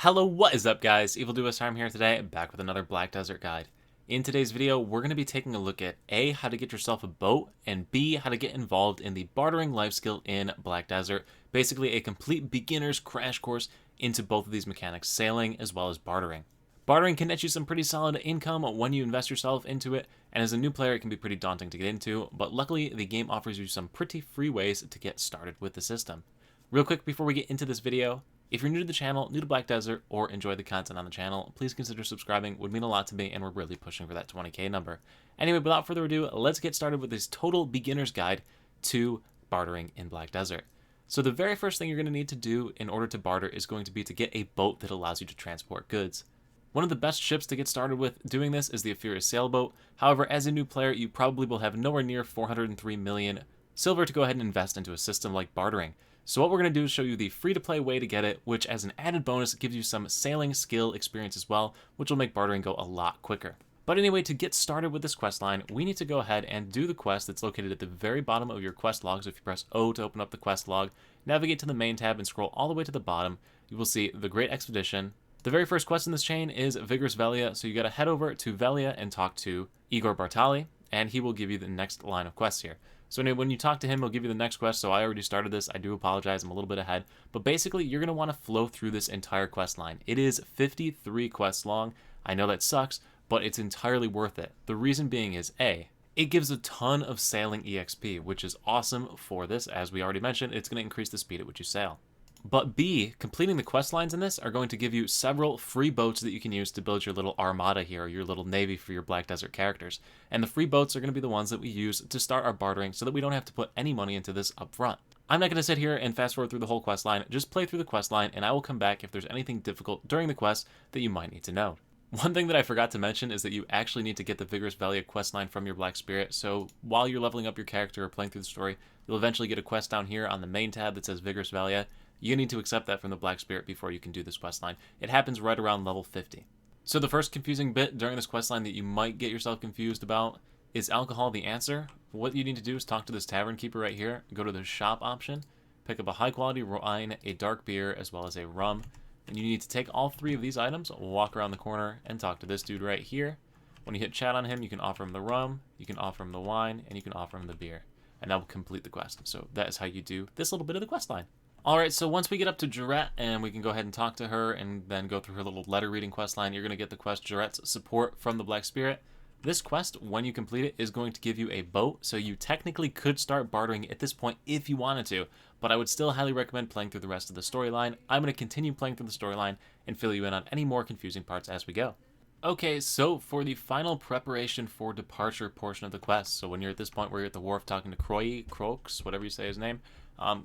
Hello, what is up guys? EvilDuoStorm here today, back with another Black Desert guide. In today's video, we're going to be taking a look at A, how to get yourself a boat, and B, how to get involved in the bartering life skill in Black Desert. Basically a complete beginner's crash course into both of these mechanics, sailing as well as bartering. Bartering can net you some pretty solid income when you invest yourself into it, and as a new player it can be pretty daunting to get into, but luckily the game offers you some pretty free ways to get started with the system. Real quick before we get into this video, if you're new to the channel, new to Black Desert, or enjoy the content on the channel, please consider subscribing. Would mean a lot to me, and we're really pushing for that 20k number. Anyway, without further ado, let's get started with this total beginner's guide to bartering in Black Desert. So the very first thing you're going to need to do in order to barter is going to be to get a boat that allows you to transport goods. One of the best ships to get started with doing this is the Aphira Sailboat. However, as a new player, you probably will have nowhere near 403 million silver to go ahead and invest into a system like bartering. So what we're going to do is show you the free-to-play way to get it, which as an added bonus gives you some sailing skill experience as well, which will make bartering go a lot quicker. But anyway, to get started with this quest line, we need to go ahead and do the quest that's located at the very bottom of your quest log. So if you press O to open up the quest log, navigate to the main tab and scroll all the way to the bottom, you will see the Great Expedition. The very first quest in this chain is Vigorous Velia, so you got to head over to Velia and talk to Igor Bartali, and he will give you the next line of quests here. So anyway, when you talk to him, he'll give you the next quest, so I already started this. I do apologize, I'm a little bit ahead. But basically, you're going to want to flow through this entire quest line. It is 53 quests long. I know that sucks, but it's entirely worth it. The reason being is A, it gives a ton of sailing EXP, which is awesome for this. As we already mentioned, it's going to increase the speed at which you sail. But B, completing the quest lines in this are going to give you several free boats that you can use to build your little armada here, your little navy for your Black Desert characters. And the free boats are going to be the ones that we use to start our bartering so that we don't have to put any money into this up front. I'm not going to sit here and fast forward through the whole quest line, just play through the quest line and I will come back if there's anything difficult during the quest that you might need to know. One thing that I forgot to mention is that you actually need to get the Vigorous Velia questline from your Black Spirit, so while you're leveling up your character or playing through the story, you'll eventually get a quest down here on the main tab that says Vigorous Velia. You need to accept that from the Black Spirit before you can do this questline. It happens right around level 50. So the first confusing bit during this questline that you might get yourself confused about is alcohol the answer? What you need to do is talk to this tavern keeper right here, go to the shop option, pick up a high quality wine, a dark beer, as well as a rum. And you need to take all three of these items, walk around the corner, and talk to this dude right here. When you hit chat on him, you can offer him the rum, you can offer him the wine, and you can offer him the beer. And that will complete the quest. So that is how you do this little bit of the quest line. Alright, so once we get up to Jarette and we can go ahead and talk to her and then go through her little letter reading quest line, you're going to get the quest Jarette's Support from the Black Spirit. This quest, when you complete it, is going to give you a boat, so you technically could start bartering at this point if you wanted to, but I would still highly recommend playing through the rest of the storyline. I'm going to continue playing through the storyline and fill you in on any more confusing parts as we go. Okay, so for the final preparation for departure portion of the quest, so when you're at this point where you're at the wharf talking to Croaks, whatever you say his name,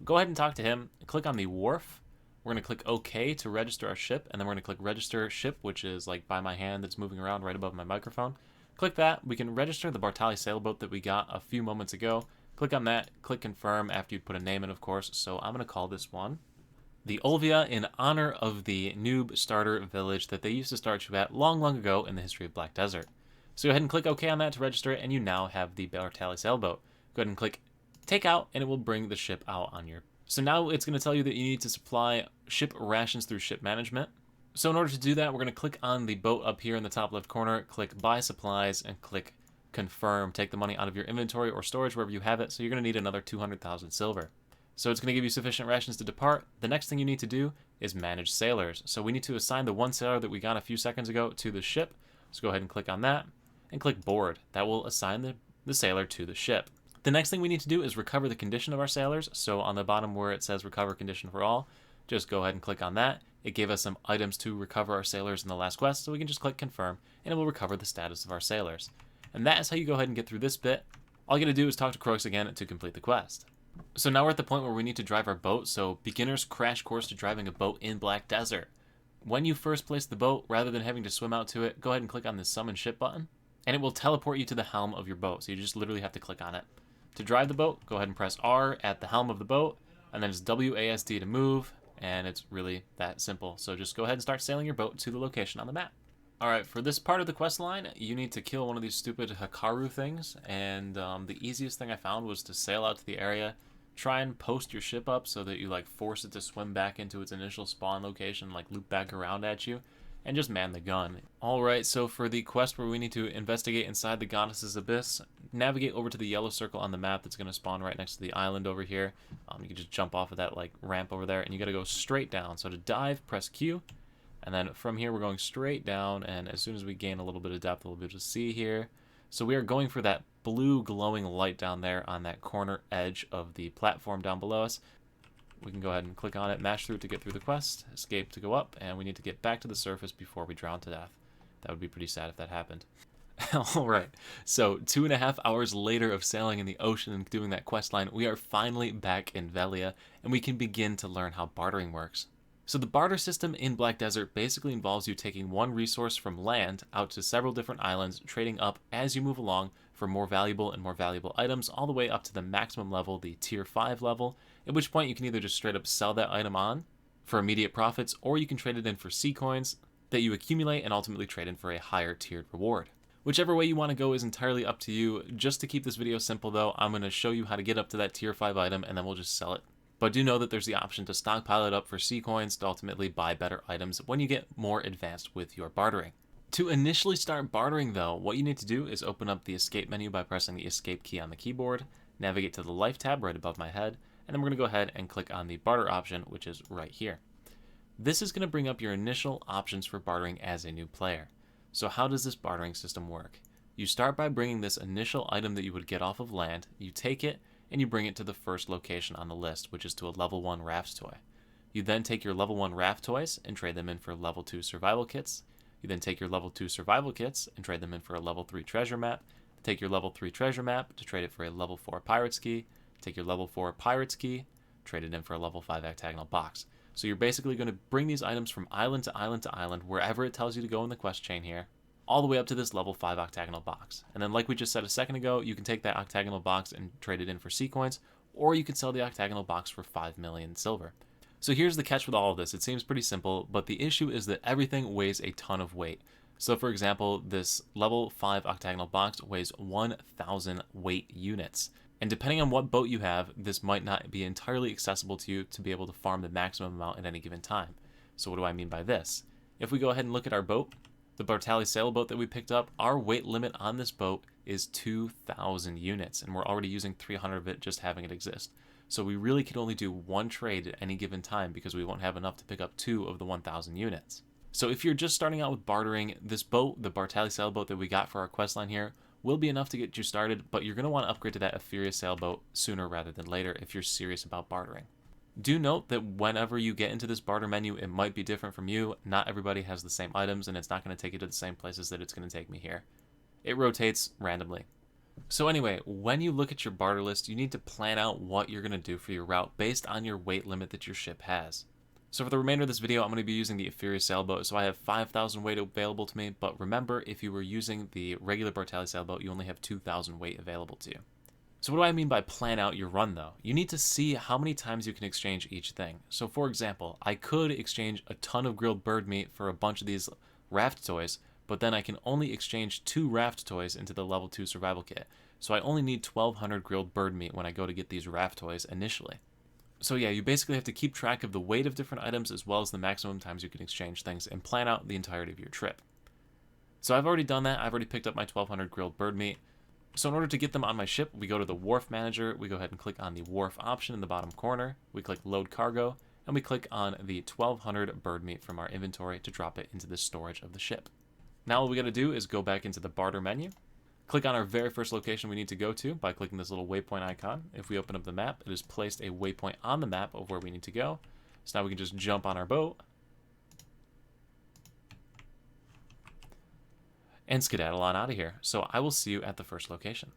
go ahead and talk to him. Click on the wharf. We're going to click OK to register our ship, and then we're going to click Register Ship, which is like by my hand that's moving around right above my microphone. Click that. We can register the Bartali sailboat that we got a few moments ago. Click on that. Click Confirm after you put a name in, of course. So I'm going to call this one the Olvia in honor of the noob starter village that they used to start you at long, long ago in the history of Black Desert. So go ahead and click OK on that to register it, and you now have the Bartali sailboat. Go ahead and click Take Out, and it will bring the ship out on your... So now it's going to tell you that you need to supply ship rations through ship management. So in order to do that, we're going to click on the boat up here in the top left corner, click Buy Supplies, and click Confirm. Take the money out of your inventory or storage wherever you have it, so you're going to need another 200,000 silver. So it's going to give you sufficient rations to depart. The next thing you need to do is manage sailors. So we need to assign the one sailor that we got a few seconds ago to the ship. So go ahead and click on that, and click Board. That will assign the sailor to the ship. The next thing we need to do is recover the condition of our sailors. So on the bottom where it says recover condition for all, just go ahead and click on that. It gave us some items to recover our sailors in the last quest, so we can just click confirm and it will recover the status of our sailors. And that is how you go ahead and get through this bit. All you gotta do is talk to Croaks again to complete the quest. So now we're at the point where we need to drive our boat, so beginner's crash course to driving a boat in Black Desert. When you first place the boat, rather than having to swim out to it, go ahead and click on the summon ship button, and it will teleport you to the helm of your boat, so you just literally have to click on it. To drive the boat, go ahead and press R at the helm of the boat, and then it's WASD to move, and it's really that simple. So just go ahead and start sailing your boat to the location on the map. Alright, for this part of the quest line, you need to kill one of these stupid Hikaru things, and the easiest thing I found was to sail out to the area, try and post your ship up so that you like force it to swim back into its initial spawn location, like loop back around at you, and just man the gun. Alright, so for the quest where we need to investigate inside the Goddess's Abyss, navigate over to the yellow circle on the map that's going to spawn right next to the island over here. You can just jump off of that like ramp over there, and you got to go straight down. So to dive, press Q, and then from here we're going straight down, and as soon as we gain a little bit of depth, we'll be able to see here. So we are going for that blue glowing light down there on that corner edge of the platform down below us. We can go ahead and click on it, mash through to get through the quest, escape to go up, and we need to get back to the surface before we drown to death. That would be pretty sad if that happened. Alright, so 2.5 hours later of sailing in the ocean and doing that quest line, we are finally back in Velia, and we can begin to learn how bartering works. So the barter system in Black Desert basically involves you taking one resource from land out to several different islands, trading up as you move along for more valuable and more valuable items, all the way up to the maximum level, the tier 5 level, at which point you can either just straight up sell that item on for immediate profits, or you can trade it in for sea coins that you accumulate and ultimately trade in for a higher tiered reward. Whichever way you want to go is entirely up to you. Just to keep this video simple though, I'm going to show you how to get up to that tier 5 item, and then we'll just sell it. But do know that there's the option to stockpile it up for sea coins to ultimately buy better items when you get more advanced with your bartering. To initially start bartering though, what you need to do is open up the escape menu by pressing the escape key on the keyboard, navigate to the life tab right above my head, and then we're going to go ahead and click on the barter option, which is right here. This is going to bring up your initial options for bartering as a new player. So how does this bartering system work? You start by bringing this initial item that you would get off of land, you take it, and you bring it to the first location on the list, which is to a level 1 raft toy. You then take your level 1 raft toys and trade them in for level 2 survival kits. You then take your level 2 survival kits and trade them in for a level 3 treasure map. Take your level 3 treasure map to trade it for a level 4 pirate's key. Take your level 4 pirate's key, trade it in for a level 5 octagonal box. So you're basically going to bring these items from island to island to island, wherever it tells you to go in the quest chain here, all the way up to this level 5 octagonal box. And then like we just said a second ago, you can take that octagonal box and trade it in for sea coins, or you can sell the octagonal box for 5 million silver. So here's the catch with all of this. It seems pretty simple, but the issue is that everything weighs a ton of weight. So for example, this level 5 octagonal box weighs 1,000 weight units. And depending on what boat you have, this might not be entirely accessible to you to be able to farm the maximum amount at any given time. So what do I mean by this? If we go ahead and look at our boat, the Bartali sailboat that we picked up, our weight limit on this boat is 2,000 units, and we're already using 300 of it just having it exist. So we really can only do one trade at any given time because we won't have enough to pick up 2 of the 1,000 units. So if you're just starting out with bartering, this boat, the Bartali sailboat that we got for our questline here, will be enough to get you started, but you're going to want to upgrade to that Etheria sailboat sooner rather than later if you're serious about bartering. Do note that whenever you get into this barter menu, it might be different from you. Not everybody has the same items, and it's not going to take you to the same places that it's going to take me here. It rotates randomly. So anyway, when you look at your barter list, you need to plan out what you're going to do for your route based on your weight limit that your ship has. So for the remainder of this video, I'm going to be using the Etheria sailboat, so I have 5,000 weight available to me, but remember, if you were using the regular Bartali sailboat, you only have 2,000 weight available to you. So what do I mean by plan out your run though? You need to see how many times you can exchange each thing. So for example, I could exchange a ton of grilled bird meat for a bunch of these raft toys, but then I can only exchange 2 raft toys into the level 2 survival kit. So I only need 1,200 grilled bird meat when I go to get these raft toys initially. So yeah, you basically have to keep track of the weight of different items as well as the maximum times you can exchange things and plan out the entirety of your trip. So I've already done that. I've already picked up my 1,200 grilled bird meat. So in order to get them on my ship, we go to the wharf manager, we go ahead and click on the wharf option in the bottom corner, we click load cargo, and we click on the 1,200 bird meat from our inventory to drop it into the storage of the ship. Now all we gotta do is go back into the barter menu, click on our very first location we need to go to by clicking this little waypoint icon. If we open up the map, it has placed a waypoint on the map of where we need to go. So now we can just jump on our boat and skedaddle on out of here. So I will see you at the first location.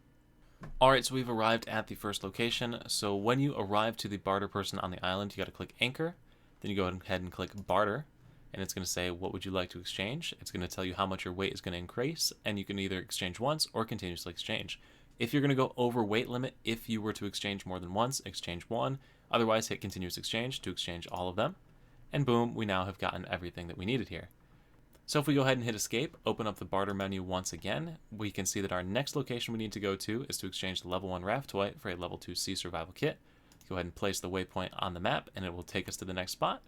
Alright, so we've arrived at the first location. So when you arrive to the barter person on the island, you gotta click anchor, then you go ahead and click barter, and it's gonna say, what would you like to exchange? It's gonna tell you how much your weight is gonna increase, and you can either exchange once or continuously exchange. If you're gonna go over weight limit, if you were to exchange more than once, exchange one, otherwise hit continuous exchange to exchange all of them, and boom, we now have gotten everything that we needed here. So if we go ahead and hit escape, open up the barter menu once again, we can see that our next location we need to go to is to exchange the level 1 raft toy for a level 2 sea survival kit. go ahead and place the waypoint on the map, and it will take us to the next spot.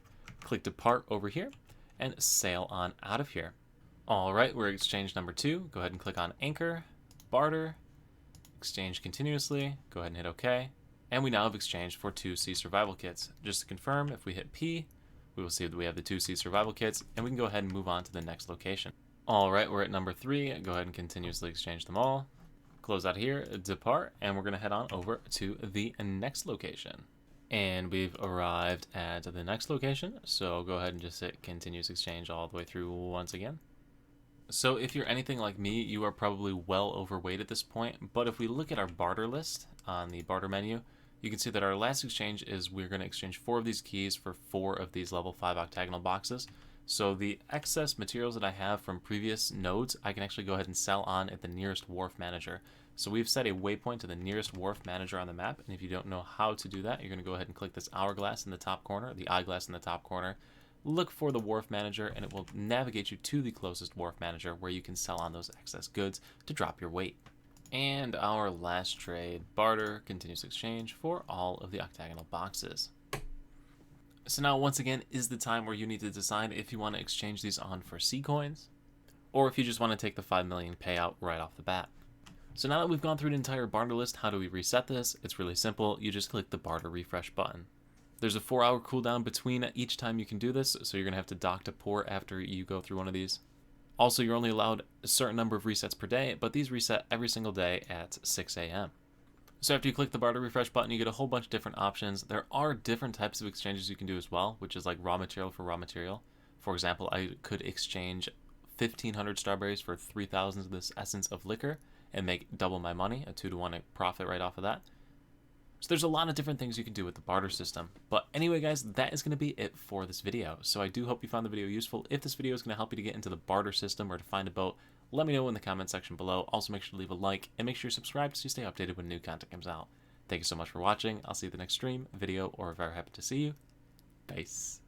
Click depart over here, and sail on out of here. Alright, we're at exchange number 2. Go ahead and click on anchor, barter, exchange continuously, go ahead and hit OK. And we now have exchanged for 2 sea survival kits. Just to confirm, if we hit P, we will see that we have the 2 sea survival kits, and we can go ahead and move on to the next location. Alright, we're at number 3. Go ahead and continuously exchange them all. Close out here, depart, and we're going to head on over to the next location. And we've arrived at the next location, so go ahead and just hit continuous exchange all the way through once again. So if you're anything like me, you are probably well overweight at this point, but if we look at our barter list on the barter menu, you can see that our last exchange is we're going to exchange 4 of these keys for 4 of these level 5 octagonal boxes. So the excess materials that I have from previous nodes, I can actually go ahead and sell on at the nearest wharf manager. So we've set a waypoint to the nearest wharf manager on the map, and if you don't know how to do that, you're going to go ahead and click this hourglass in the top corner, the eyeglass in the top corner. Look for the wharf manager, and it will navigate you to the closest wharf manager where you can sell on those excess goods to drop your weight. And our last trade, barter, continuous exchange for all of the octagonal boxes. So now once again is the time where you need to decide if you want to exchange these on for sea coins, or if you just want to take the 5 million payout right off the bat. So now that we've gone through the entire barter list, how do we reset this? It's really simple. You just click the barter refresh button. There's a 4-hour cooldown between each time you can do this, so you're going to have to dock to port after you go through one of these. Also, you're only allowed a certain number of resets per day, but these reset every single day at 6 a.m. So after you click the barter refresh button, you get a whole bunch of different options. There are different types of exchanges you can do as well, which is like raw material for raw material. For example, I could exchange 1,500 strawberries for 3,000 of this essence of liquor and make double my money, a 2-to-1 profit right off of that. So there's a lot of different things you can do with the barter system. But anyway, guys, that is going to be it for this video. So I do hope you found the video useful. If this video is going to help you to get into the barter system or to find a boat, let me know in the comment section below. Also, make sure to leave a like and make sure you're subscribed so you stay updated when new content comes out. Thank you so much for watching. I'll see you at the next stream, video, or if I ever happen to see you. Peace.